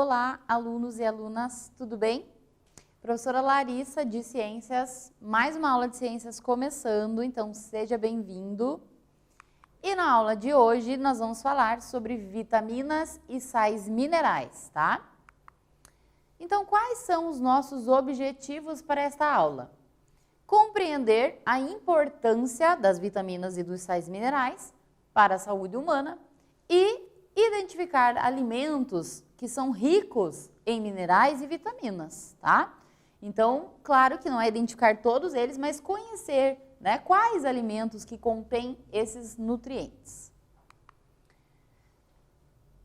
Olá, alunos e alunas, tudo bem? Professora Larissa de Ciências, mais uma aula de Ciências começando, então seja bem-vindo. E na aula de hoje nós vamos falar sobre vitaminas e sais minerais, tá? Então, quais são os nossos objetivos para esta aula? Compreender a importância das vitaminas e dos sais minerais para a saúde humana e identificar alimentos que são ricos em minerais e vitaminas, tá? Então, claro que não é identificar todos eles, mas conhecer, né, quais alimentos que contêm esses nutrientes.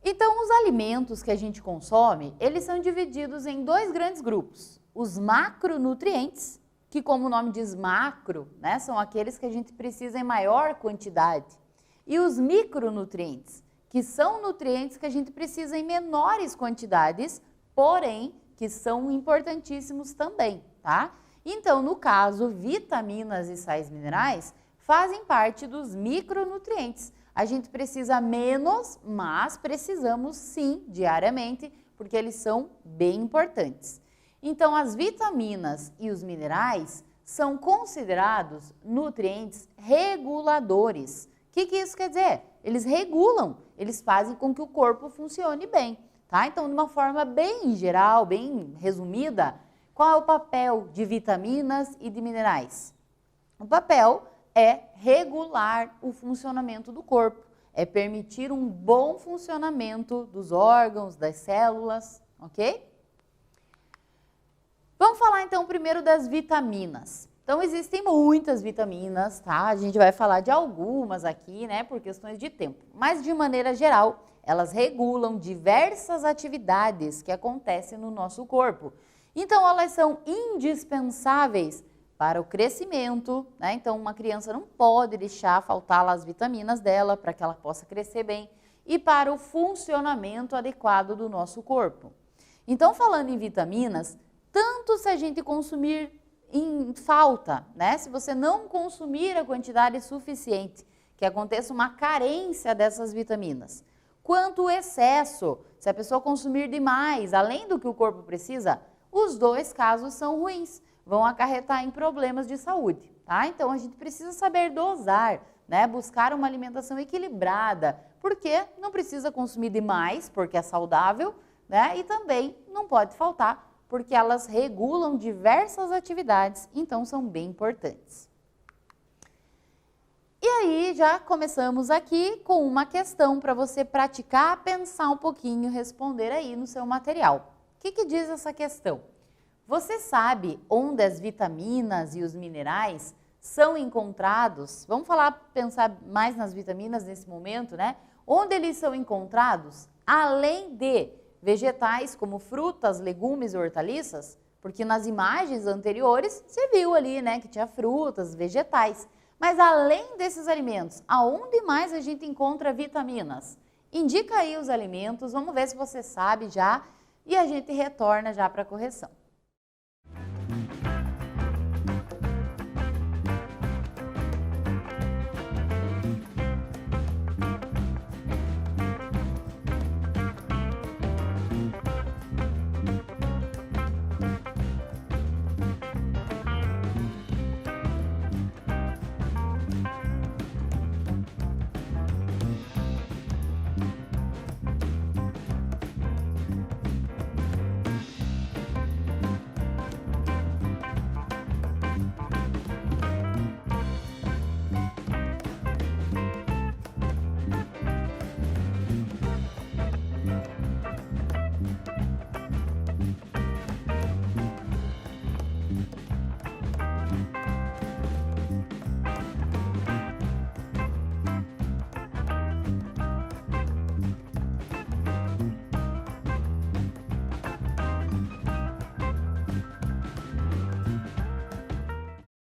Então, os alimentos que a gente consome, eles são divididos em dois grandes grupos. Os macronutrientes, que como o nome diz macro, né, são aqueles que a gente precisa em maior quantidade. E os micronutrientes, que são nutrientes que a gente precisa em menores quantidades, porém que são importantíssimos também, tá? Então, no caso, vitaminas e sais minerais fazem parte dos micronutrientes. A gente precisa menos, mas precisamos sim diariamente, porque eles são bem importantes. Então, as vitaminas e os minerais são considerados nutrientes reguladores. O que isso quer dizer? Eles regulam, eles fazem com que o corpo funcione bem, tá? Então, de uma forma bem geral, bem resumida, qual é o papel de vitaminas e de minerais? O papel é regular o funcionamento do corpo, é permitir um bom funcionamento dos órgãos, das células, ok? Vamos falar então primeiro das vitaminas. Então, existem muitas vitaminas, tá? A gente vai falar de algumas aqui, né, por questões de tempo. Mas, de maneira geral, elas regulam diversas atividades que acontecem no nosso corpo. Então, elas são indispensáveis para o crescimento, né? Então, uma criança não pode deixar faltar lá as vitaminas dela para que ela possa crescer bem e para o funcionamento adequado do nosso corpo. Então, falando em vitaminas, tanto se a gente consumir em falta, né? Se você não consumir a quantidade suficiente, que aconteça uma carência dessas vitaminas, quanto o excesso, se a pessoa consumir demais, além do que o corpo precisa, os dois casos são ruins, vão acarretar em problemas de saúde, tá? Então, a gente precisa saber dosar, né? Buscar uma alimentação equilibrada, porque não precisa consumir demais, porque é saudável, né? E também não pode faltar, porque elas regulam diversas atividades, então são bem importantes. E aí, já começamos aqui com uma questão para você praticar, pensar um pouquinho, responder aí no seu material. O que diz essa questão? Você sabe onde as vitaminas e os minerais são encontrados? Vamos pensar mais nas vitaminas nesse momento, né? Onde eles são encontrados, além de vegetais como frutas, legumes e hortaliças? Porque nas imagens anteriores você viu ali, né, que tinha frutas, vegetais. Mas além desses alimentos, aonde mais a gente encontra vitaminas? Indica aí os alimentos, vamos ver se você sabe já e a gente retorna já para a correção.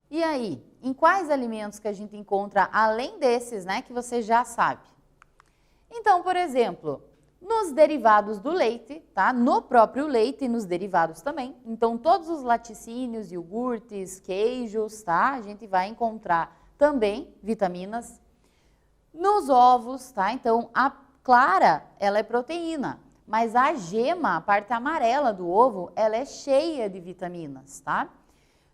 E aí, em quais alimentos que a gente encontra, além desses, né, que você já sabe? Então, por exemplo, nos derivados do leite, tá? No próprio leite e nos derivados também. Então, todos os laticínios, iogurtes, queijos, tá? A gente vai encontrar também vitaminas. Nos ovos, tá? Então, a clara, ela é proteína. mas a gema, a parte amarela do ovo, ela é cheia de vitaminas, tá?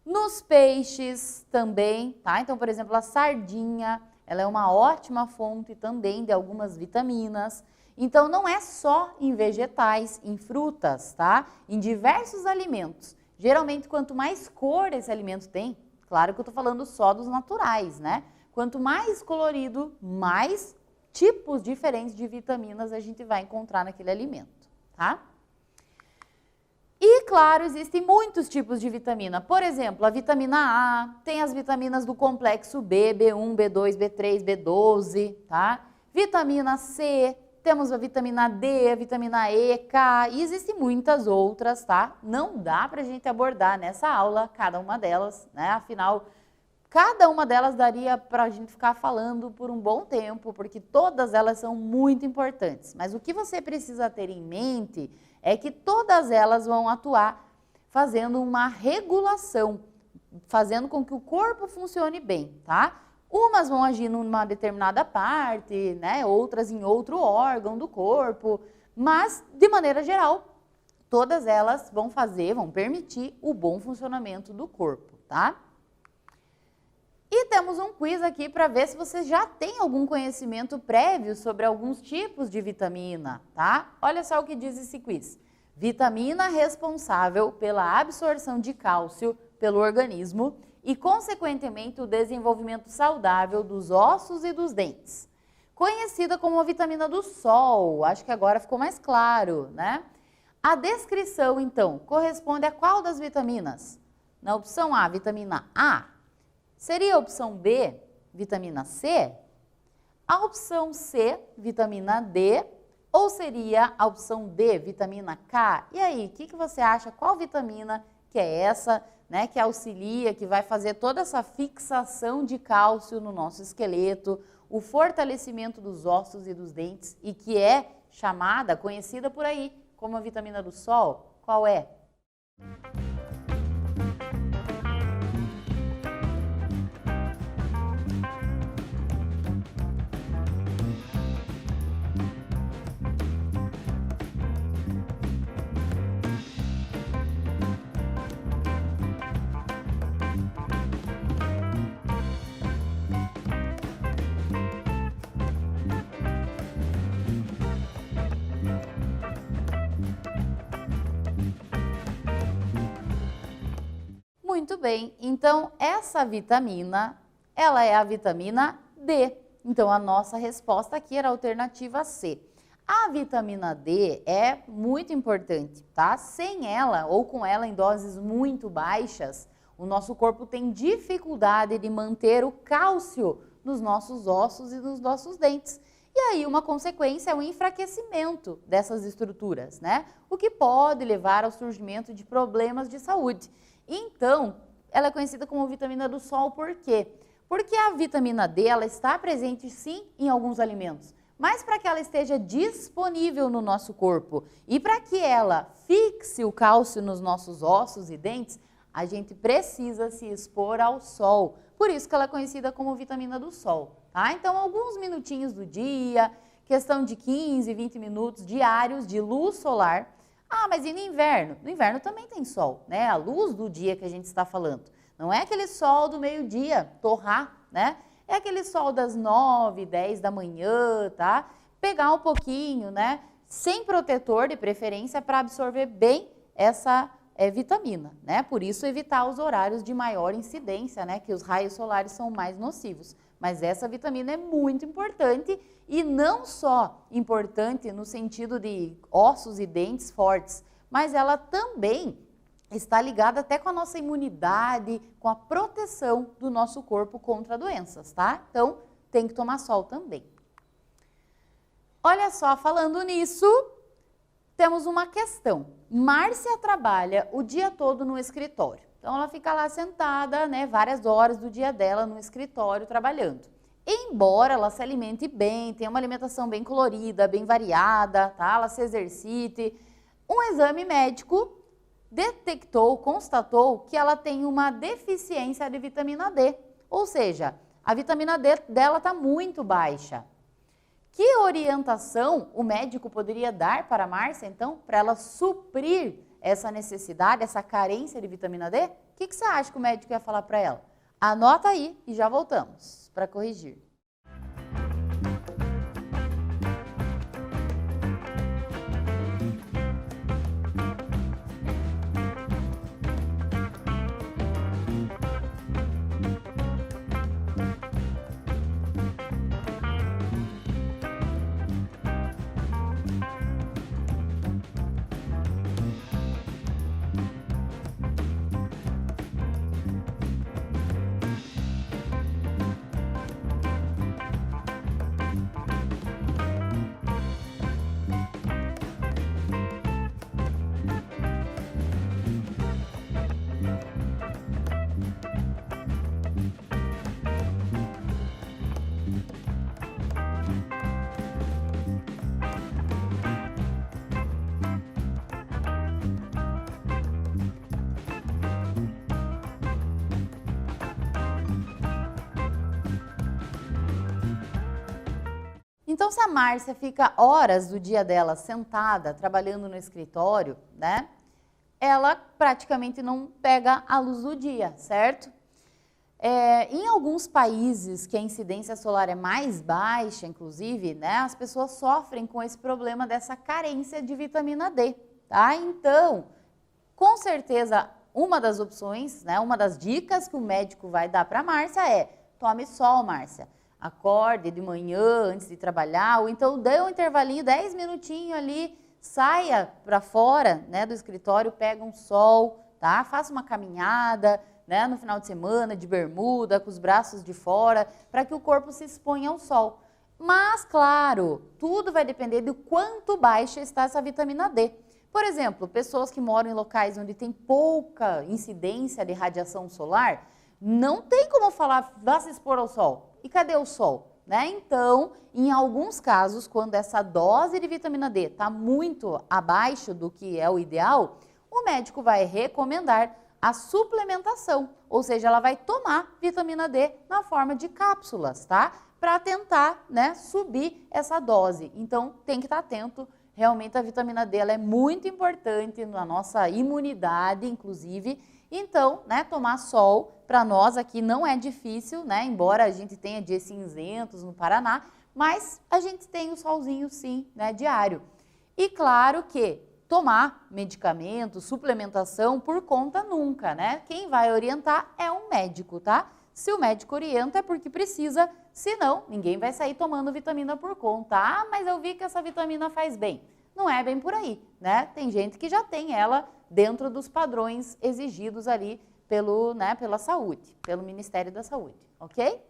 Nos peixes também, tá? Então, por exemplo, a sardinha, ela é uma ótima fonte também de algumas vitaminas. Então, não é só em vegetais, em frutas, tá? Em diversos alimentos. Geralmente, quanto mais cor esse alimento tem, claro que eu tô falando só dos naturais, né? Quanto mais colorido, mais tipos diferentes de vitaminas a gente vai encontrar naquele alimento, tá? E, claro, existem muitos tipos de vitamina. Por exemplo, a vitamina A, tem as vitaminas do complexo B, B1, B2, B3, B12, tá? Vitamina C, temos a vitamina D, a vitamina E, K, e existem muitas outras, tá? Não dá pra gente abordar nessa aula cada uma delas, né? Afinal, cada uma delas daria pra gente ficar falando por um bom tempo, porque todas elas são muito importantes. Mas o que você precisa ter em mente é que todas elas vão atuar fazendo uma regulação, fazendo com que o corpo funcione bem, tá? Umas vão agir numa determinada parte, né? Outras em outro órgão do corpo, mas, de maneira geral, todas elas vão permitir o bom funcionamento do corpo, tá? E temos um quiz aqui para ver se você já tem algum conhecimento prévio sobre alguns tipos de vitamina, tá? Olha só o que diz esse quiz. Vitamina responsável pela absorção de cálcio pelo organismo e, consequentemente, o desenvolvimento saudável dos ossos e dos dentes. Conhecida como a vitamina do sol, acho que agora ficou mais claro, né? A descrição, então, corresponde a qual das vitaminas? Na opção A, vitamina A. Seria a opção B, vitamina C? A opção C, vitamina D? Ou seria a opção D, vitamina K? E aí, o que você acha? Qual vitamina que é essa, né, que auxilia, que vai fazer toda essa fixação de cálcio no nosso esqueleto, o fortalecimento dos ossos e dos dentes e que é chamada, conhecida por aí como a vitamina do sol? Qual é? Muito bem, então essa vitamina, ela é a vitamina D. Então a nossa resposta aqui era a alternativa C. A vitamina D é muito importante, tá? Sem ela ou com ela em doses muito baixas, o nosso corpo tem dificuldade de manter o cálcio nos nossos ossos e nos nossos dentes. E aí uma consequência é o enfraquecimento dessas estruturas, né? O que pode levar ao surgimento de problemas de saúde. Então, ela é conhecida como vitamina do sol, por quê? Porque a vitamina D, ela está presente sim em alguns alimentos, mas para que ela esteja disponível no nosso corpo e para que ela fixe o cálcio nos nossos ossos e dentes, a gente precisa se expor ao sol. Por isso que ela é conhecida como vitamina do sol, tá? Então, alguns minutinhos do dia, questão de 15, 20 minutos diários de luz solar. Ah, mas e no inverno? No inverno também tem sol, né? A luz do dia que a gente está falando. Não é aquele sol do meio-dia, torrar, né? É aquele sol das 9, 10 da manhã, tá? Pegar um pouquinho, né? Sem protetor, de preferência, para absorver bem essa vitamina, né? Por isso, evitar os horários de maior incidência, né? Que os raios solares são mais nocivos. Mas essa vitamina é muito importante e não só importante no sentido de ossos e dentes fortes, mas ela também está ligada até com a nossa imunidade, com a proteção do nosso corpo contra doenças, tá? Então, tem que tomar sol também. Olha só, falando nisso, temos uma questão. Márcia trabalha o dia todo no escritório. Então, ela fica lá sentada, né, várias horas do dia dela no escritório trabalhando. Embora ela se alimente bem, tenha uma alimentação bem colorida, bem variada, tá? Ela se exercite, um exame médico constatou que ela tem uma deficiência de vitamina D. Ou seja, a vitamina D dela está muito baixa. O Que orientação o médico poderia dar para a Márcia, então, para ela suprir essa necessidade, essa carência de vitamina D? O que você acha que o médico ia falar para ela? Anota aí e já voltamos para corrigir. Então, se a Márcia fica horas do dia dela sentada, trabalhando no escritório, né? Ela praticamente não pega a luz do dia, certo? Em alguns países que a incidência solar é mais baixa, inclusive, né? As pessoas sofrem com esse problema dessa carência de vitamina D, tá? Então, com certeza, uma das opções, né? Uma das dicas que o médico vai dar para a Márcia é: tome sol, Márcia. Acorde de manhã antes de trabalhar, ou então dê um intervalinho, 10 minutinhos ali, saia para fora, né, do escritório, pega um sol, tá? Faça uma caminhada, né, no final de semana, de bermuda, com os braços de fora, para que o corpo se exponha ao sol. Mas, claro, tudo vai depender do quanto baixa está essa vitamina D. Por exemplo, pessoas que moram em locais onde tem pouca incidência de radiação solar, não tem como falar, vá se expor ao sol. E cadê o sol? Né? Então, em alguns casos, quando essa dose de vitamina D está muito abaixo do que é o ideal, o médico vai recomendar a suplementação, ou seja, ela vai tomar vitamina D na forma de cápsulas, tá? Para tentar, né, subir essa dose. Então, tem que estar atento. Realmente a vitamina D ela é muito importante na nossa imunidade, inclusive. Então, né, tomar sol para nós aqui não é difícil, né? Embora a gente tenha dias cinzentos no Paraná, mas a gente tem o solzinho sim, né, diário. E claro que tomar medicamento, suplementação por conta nunca, né? Quem vai orientar é um médico, tá? Se o médico orienta é porque precisa, senão ninguém vai sair tomando vitamina por conta. Ah, mas eu vi que essa vitamina faz bem. Não é bem por aí, né? Tem gente que já tem ela dentro dos padrões exigidos ali pela saúde, pelo Ministério da Saúde, ok?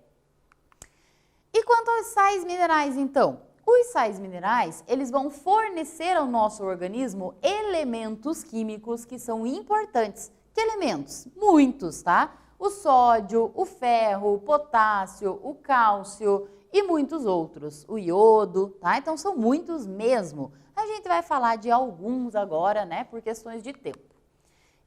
E quanto aos sais minerais, então? Os sais minerais, eles vão fornecer ao nosso organismo elementos químicos que são importantes. Que elementos? Muitos, tá? O sódio, o ferro, o potássio, o cálcio e muitos outros. O iodo, tá? Então são muitos mesmo. A gente vai falar de alguns agora, né, por questões de tempo.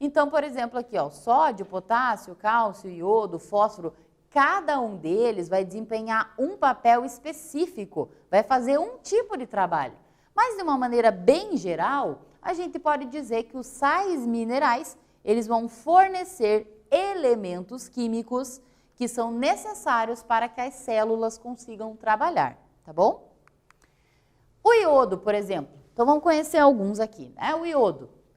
Então, por exemplo, aqui, ó, sódio, potássio, cálcio, iodo, fósforo, cada um deles vai desempenhar um papel específico, vai fazer um tipo de trabalho. Mas de uma maneira bem geral, a gente pode dizer que os sais minerais, eles vão fornecer elementos químicos que são necessários para que as células consigam trabalhar, tá bom? O iodo, por exemplo, então vamos conhecer alguns aqui, né?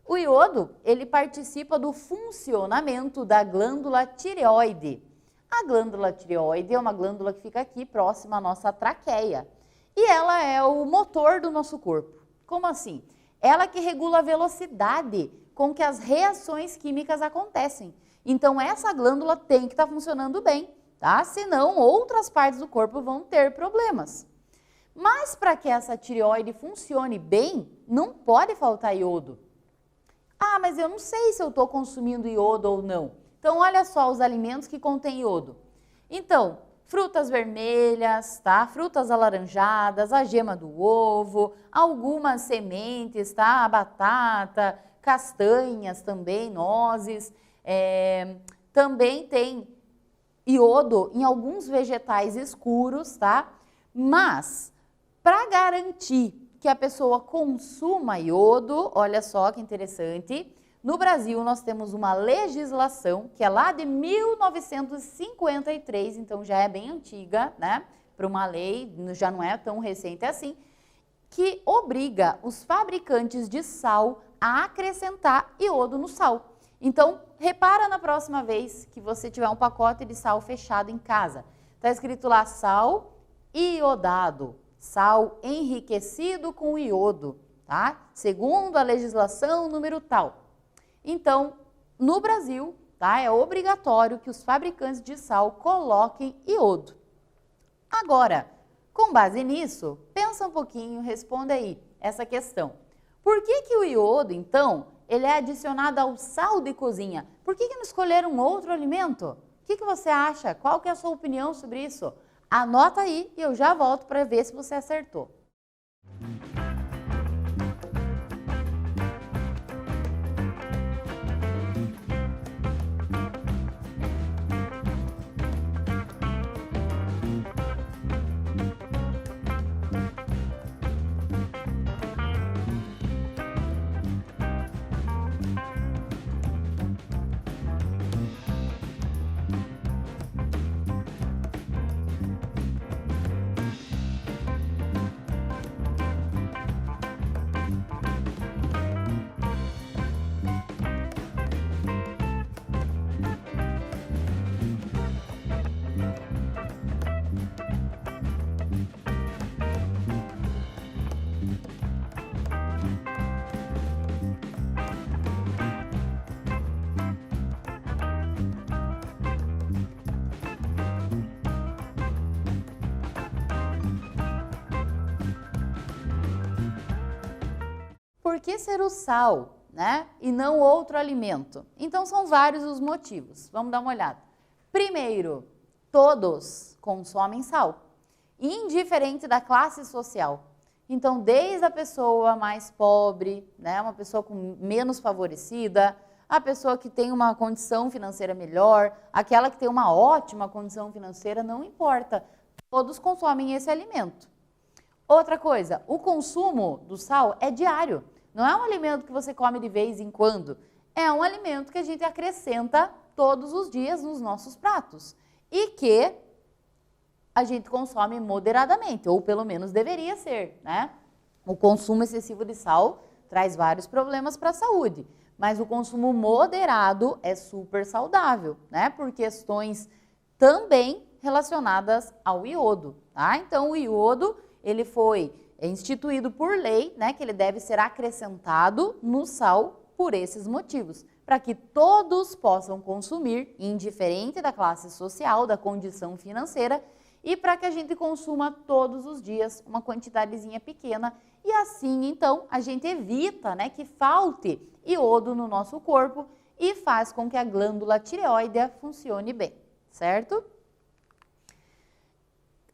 O iodo, ele participa do funcionamento da glândula tireoide. A glândula tireoide é uma glândula que fica aqui próxima à nossa traqueia. E ela é o motor do nosso corpo. Como assim? Ela que regula a velocidade com que as reações químicas acontecem. Então, essa glândula tem que estar funcionando bem, tá? Senão, outras partes do corpo vão ter problemas. Mas para que essa tireoide funcione bem, não pode faltar iodo. Ah, mas eu não sei se eu estou consumindo iodo ou não. Então, olha só os alimentos que contêm iodo. Então, frutas vermelhas, tá? Frutas alaranjadas, a gema do ovo, algumas sementes, tá? A batata, castanhas também, nozes. Também tem iodo em alguns vegetais escuros, tá? Mas Para garantir que a pessoa consuma iodo, olha só que interessante, no Brasil nós temos uma legislação que é lá de 1953, então já é bem antiga, né? Para uma lei, já não é tão recente assim, que obriga os fabricantes de sal a acrescentar iodo no sal. Então, repara na próxima vez que você tiver um pacote de sal fechado em casa. Está escrito lá sal iodado, sal enriquecido com iodo, tá? Segundo a legislação número tal. Então, no Brasil, tá? É obrigatório que os fabricantes de sal coloquem iodo. Agora, com base nisso, pensa um pouquinho, responda aí essa questão. Por que o iodo, então, ele é adicionado ao sal de cozinha? Por que não escolheram outro alimento? O que você acha? Qual que é a sua opinião sobre isso? Anota aí e eu já volto para ver se você acertou. Por que ser o sal, né? E não outro alimento? Então, são vários os motivos. Vamos dar uma olhada. Primeiro, todos consomem sal, indiferente da classe social. Então, desde a pessoa mais pobre, né? Uma pessoa menos favorecida, a pessoa que tem uma condição financeira melhor, aquela que tem uma ótima condição financeira, não importa. Todos consomem esse alimento. Outra coisa, o consumo do sal é diário. Não é um alimento que você come de vez em quando. É um alimento que a gente acrescenta todos os dias nos nossos pratos. E que a gente consome moderadamente, ou pelo menos deveria ser, né? O consumo excessivo de sal traz vários problemas para a saúde. Mas o consumo moderado é super saudável, né? Por questões também relacionadas ao iodo, tá? Então, o iodo, ele foi instituído por lei, né, que ele deve ser acrescentado no sal por esses motivos, para que todos possam consumir, indiferente da classe social, da condição financeira, e para que a gente consuma todos os dias uma quantidadezinha pequena, e assim, então, a gente evita, né, que falte iodo no nosso corpo e faz com que a glândula tireoide funcione bem, certo?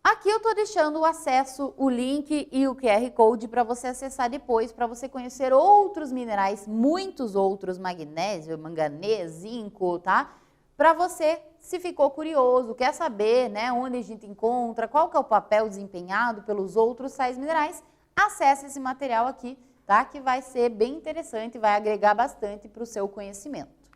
Aqui eu estou deixando o acesso, o link e o QR Code para você acessar depois, para você conhecer outros minerais, muitos outros, magnésio, manganês, zinco, tá? Para você, se ficou curioso, quer saber, né, onde a gente encontra, qual que é o papel desempenhado pelos outros sais minerais, acesse esse material aqui, tá? Que vai ser bem interessante, vai agregar bastante para o seu conhecimento.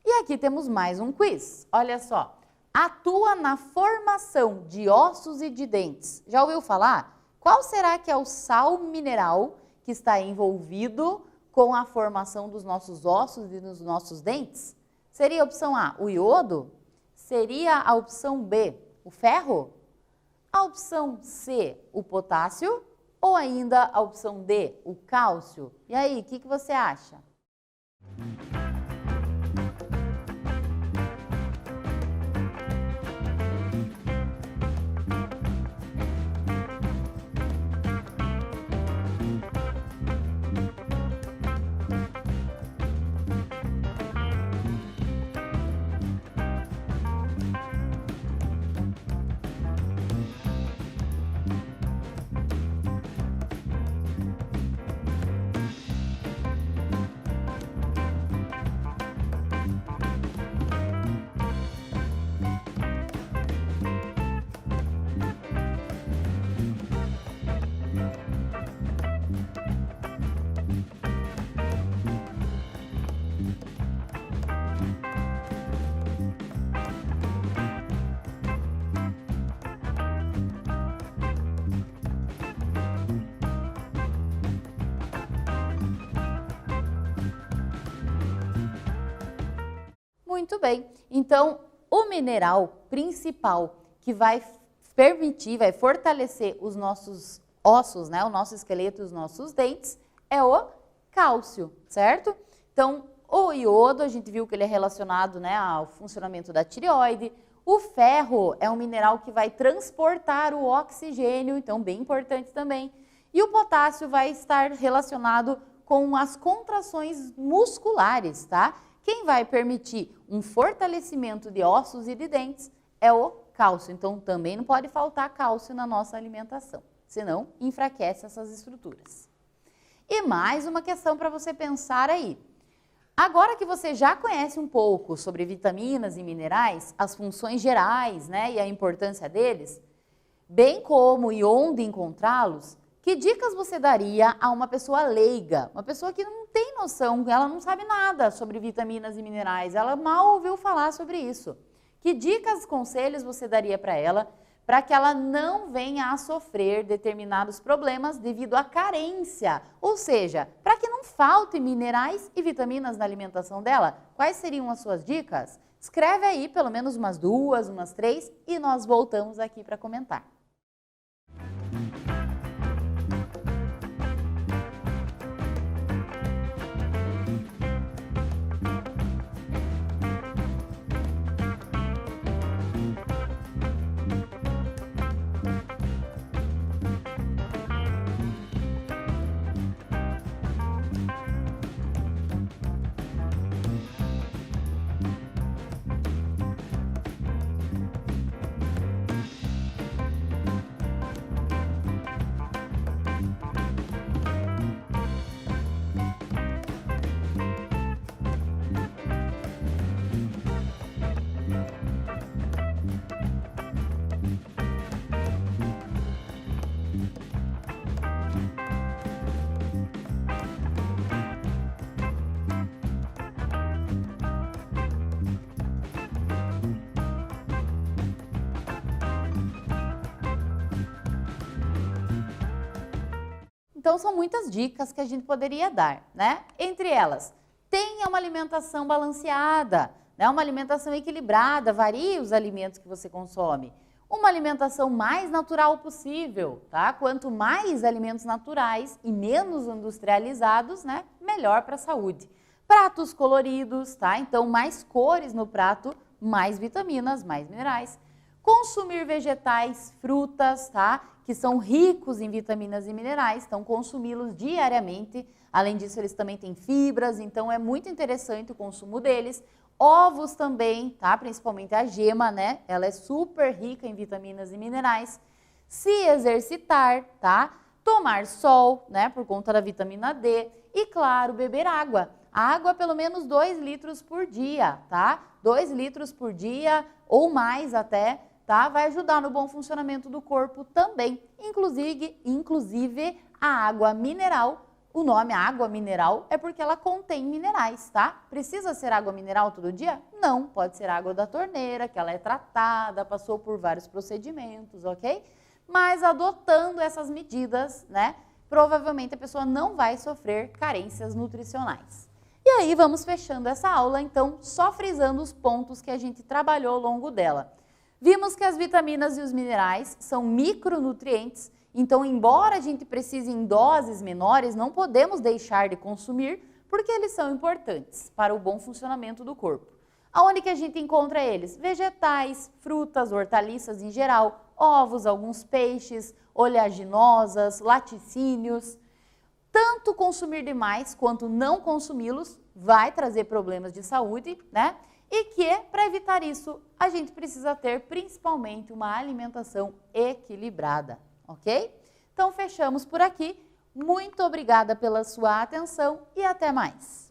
E aqui temos mais um quiz, olha só. Atua na formação de ossos e de dentes. Já ouviu falar? Qual será que é o sal mineral que está envolvido com a formação dos nossos ossos e dos nossos dentes? Seria a opção A, o iodo? Seria a opção B, o ferro? A opção C, o potássio? Ou ainda a opção D, o cálcio? E aí, o que você acha? Muito bem. Então, o mineral principal que vai permitir, vai fortalecer os nossos ossos, né, o nosso esqueleto e os nossos dentes, é o cálcio, certo? Então, o iodo, a gente viu que ele é relacionado, né, ao funcionamento da tireoide. O ferro é um mineral que vai transportar o oxigênio, então bem importante também. E o potássio vai estar relacionado com as contrações musculares, tá? Quem vai permitir um fortalecimento de ossos e de dentes é o cálcio. Então, também não pode faltar cálcio na nossa alimentação, senão enfraquece essas estruturas. E mais uma questão para você pensar aí. Agora que você já conhece um pouco sobre vitaminas e minerais, as funções gerais, né, e a importância deles, bem como e onde encontrá-los, que dicas você daria a uma pessoa leiga, uma pessoa que não tem noção, ela não sabe nada sobre vitaminas e minerais, ela mal ouviu falar sobre isso. Que dicas, conselhos você daria para ela, para que ela não venha a sofrer determinados problemas devido à carência? Ou seja, para que não falte minerais e vitaminas na alimentação dela? Quais seriam as suas dicas? Escreve aí pelo menos umas 2, umas 3 e nós voltamos aqui para comentar. Então, são muitas dicas que a gente poderia dar, né? Entre elas, tenha uma alimentação balanceada, né? Uma alimentação equilibrada, varie os alimentos que você consome. Uma alimentação mais natural possível, tá? Quanto mais alimentos naturais e menos industrializados, né? Melhor para a saúde. Pratos coloridos, tá? Então, mais cores no prato, mais vitaminas, mais minerais. Consumir vegetais, frutas, tá? Que são ricos em vitaminas e minerais, então consumi-los diariamente. Além disso, eles também têm fibras, então é muito interessante o consumo deles. Ovos também, tá? Principalmente a gema, né? Ela é super rica em vitaminas e minerais. Se exercitar, tá? Tomar sol, né? Por conta da vitamina D. E, claro, beber água. Água pelo menos 2 litros por dia, tá? 2 litros por dia ou mais até, tá? Vai ajudar no bom funcionamento do corpo também. Inclusive a água mineral, o nome água mineral é porque ela contém minerais, tá? Precisa ser água mineral todo dia? Não, pode ser água da torneira, que ela é tratada, passou por vários procedimentos, ok? Mas adotando essas medidas, né? Provavelmente a pessoa não vai sofrer carências nutricionais. E aí vamos fechando essa aula, então, só frisando os pontos que a gente trabalhou ao longo dela. Vimos que as vitaminas e os minerais são micronutrientes, então, embora a gente precise em doses menores, não podemos deixar de consumir, porque eles são importantes para o bom funcionamento do corpo. Aonde que a gente encontra eles? Vegetais, frutas, hortaliças em geral, ovos, alguns peixes, oleaginosas, laticínios. Tanto consumir demais quanto não consumi-los vai trazer problemas de saúde, né? E que, para evitar isso, a gente precisa ter principalmente uma alimentação equilibrada, ok? Então, fechamos por aqui. Muito obrigada pela sua atenção e até mais!